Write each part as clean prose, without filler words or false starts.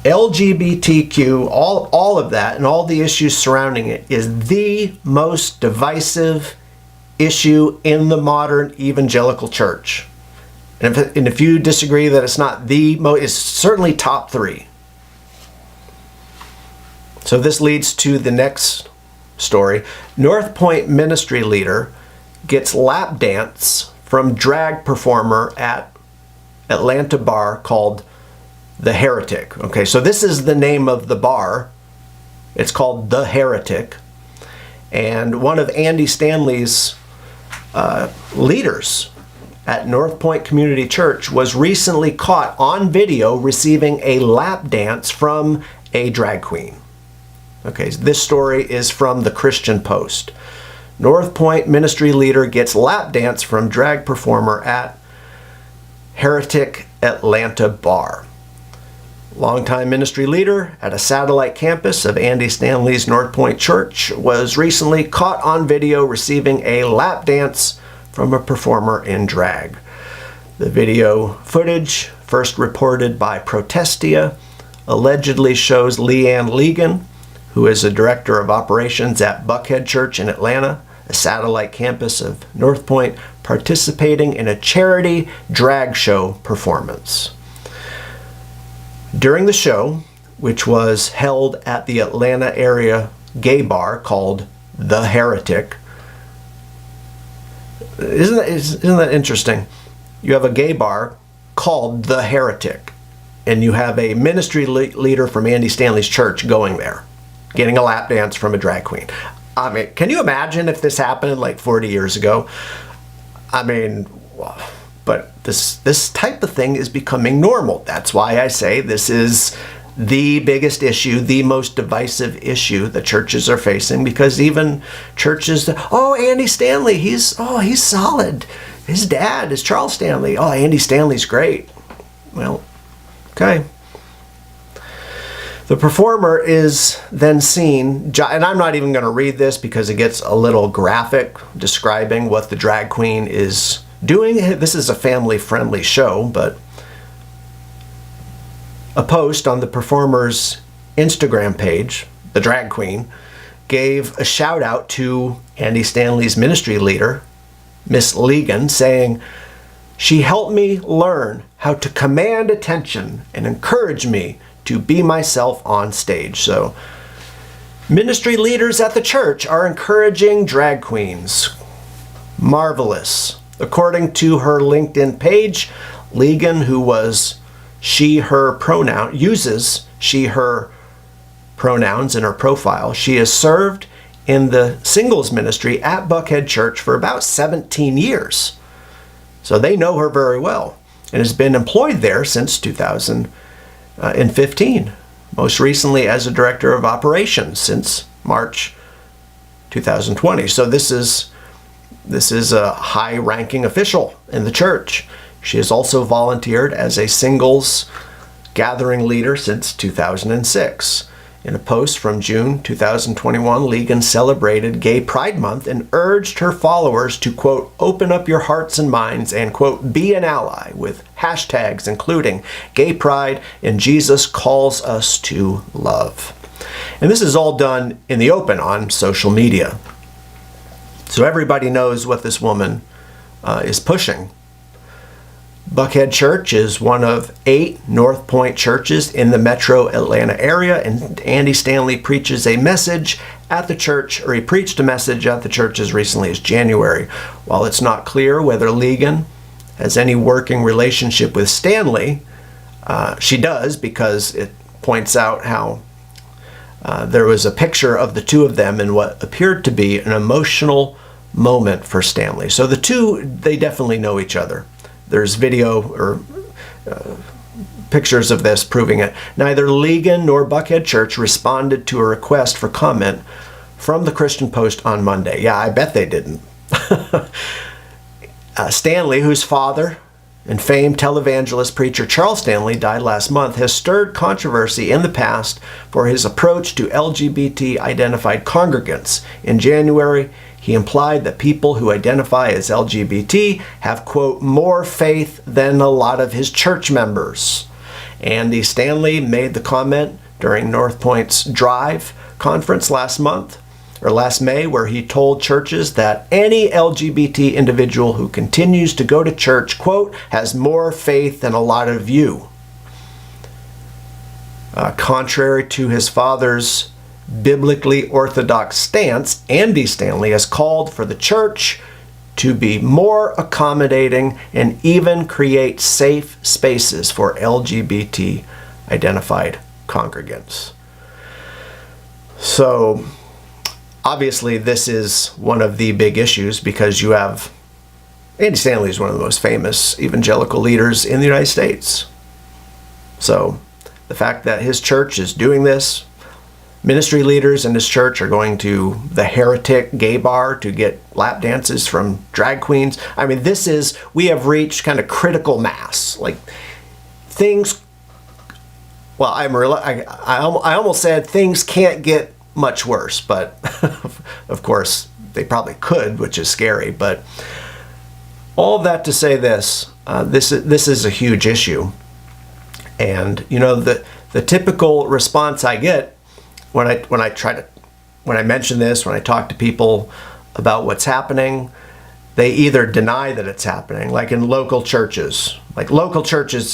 LGBTQ, all of that and all the issues surrounding it is the most divisive issue in the modern evangelical church. And if you disagree that it's not the most, it's certainly top 3. So this leads to the next story. Northpoint ministry leader gets lap dance from drag performer at Atlanta bar called the Heretic. Okay, so this is the name of the bar. It's called the Heretic. And one of Andy Stanley's leaders at Northpoint Community Church was recently caught on video receiving a lap dance from a drag queen. Okay, this story is from the ChristianPost. Northpoint ministry leader gets lap dance from drag performer at Heretic Atlanta bar. Longtime ministry leader at a satellite campus of Andy Stanley's Northpoint Church was recently caught on video receiving a lap dance from a performer in drag. The video footage, first reported by Protestia, allegedly shows Leanne Legan, who is a director of operations at Buckhead Church in Atlanta, a satellite campus of Northpoint, participating in a charity drag show performance. During the show, which was held at the Atlanta area gay bar called The Heretic, isn't that interesting? You have a gay bar called The Heretic, and you have a ministry leader from Andy Stanley's church going there, getting a lap dance from a drag queen. I mean, can you imagine if this happened like 40 years ago? I mean, but this type of thing is becoming normal. That's why I say this is the biggest issue, the most divisive issue that churches are facing, because even churches, Andy Stanley, he's solid. His dad is Charles Stanley. Oh, Andy Stanley's great. Well, okay. The performer is then seen, and I'm not even going to read this because it gets a little graphic, describing what the drag queen is doing. This is a family-friendly show, but a post on the performer's Instagram page, the drag queen, gave a shout out to Andy Stanley's ministry leader, Miss Legan, saying, "She helped me learn how to command attention and encourage me to be myself on stage." So ministry leaders at the church are encouraging drag queens. Marvelous. According to her LinkedIn page, Legan, who was she/her pronoun, uses she/her pronouns in her profile. She has served in the singles ministry at Buckhead Church for about 17 years. So they know her very well, and has been employed there since 2015, most recently as a director of operations since March 2020. So this is a high-ranking official in the church. She has also volunteered as a singles gathering leader since 2006. In a post from June 2021, Legan celebrated Gay Pride Month and urged her followers to, quote, open up your hearts and minds and, quote, be an ally, with hashtags including Gay Pride and Jesus Calls Us to Love. And this is all done in the open on social media. So everybody knows what this woman is pushing. Buckhead Church is one of 8 Northpoint churches in the metro Atlanta area, and Andy Stanley preaches a message at the church, or he preached a message at the church as recently as January. While it's not clear whether Legan has any working relationship with Stanley, she does, because it points out how there was a picture of the two of them in what appeared to be an emotional moment for Stanley. So the two, they definitely know each other. There's video or pictures of this proving it. Neither Legan nor Buckhead Church responded to a request for comment from the ChristianPost on Monday. Yeah, I bet they didn't. Stanley, whose father and famed televangelist preacher Charles Stanley died last month, has stirred controversy in the past for his approach to LGBT-identified congregants. In January, he implied that people who identify as LGBT have, quote, more faith than a lot of his church members. Andy Stanley made the comment during Northpoint's Drive conference last May, where he told churches that any LGBT individual who continues to go to church, quote, has more faith than a lot of you. Contrary to his father's biblically orthodox stance, Andy Stanley has called for the church to be more accommodating and even create safe spaces for LGBT identified congregants. So obviously this is one of the big issues, because you have Andy Stanley is one of the most famous evangelical leaders in the United States. So the fact that his church is doing this, ministry leaders in his church are going to the Heretic gay bar to get lap dances from drag queens. I mean, we have reached kind of critical mass. Like things, well, I almost said things can't get much worse, but of course they probably could, which is scary. But all of that to say this, this is a huge issue. And you know, the typical response I get when I mention this, when I talk to people about what's happening, they either deny that it's happening, like in local churches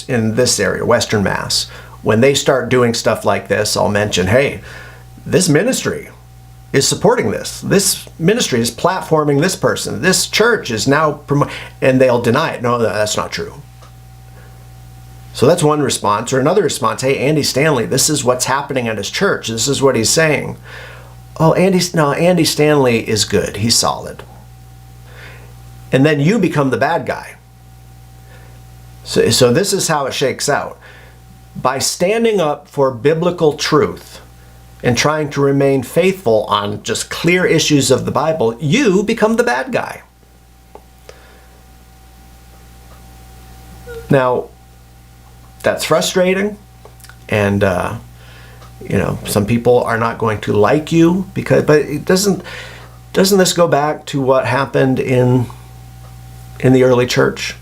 in this area, Western Mass. When they start doing stuff like this, I'll mention, hey, this ministry is supporting this. This ministry is platforming this person. This church is now and they'll deny it. No, that's not true. So that's one response. Or another response, hey, Andy Stanley, this is what's happening at his church. This is what he's saying. Oh, Andy Stanley is good. He's solid. And then you become the bad guy. So this is how it shakes out. By standing up for biblical truth and trying to remain faithful on just clear issues of the Bible, you become the bad guy. Now, that's frustrating, and you know, some people are not going to like you but it doesn't this go back to what happened in the early church?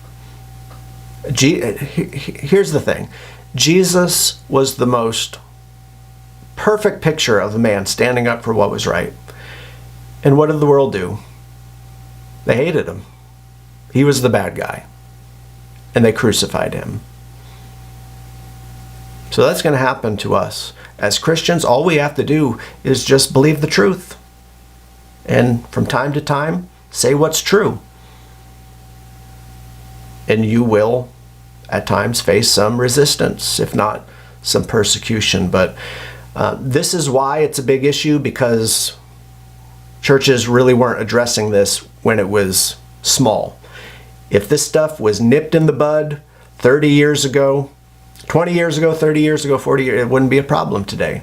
Here's the thing. Jesus was the most perfect picture of a man standing up for what was right. And what did the world do? They hated him. He was the bad guy. And they crucified him. So that's going to happen to us. As Christians, all we have to do is just believe the truth. And from time to time, say what's true. And you will, at times, face some resistance, if not some persecution. But this is why it's a big issue, because churches really weren't addressing this when it was small. If this stuff was nipped in the bud 30 years ago, 20 years ago, 30 years ago, 40 years, it wouldn't be a problem today.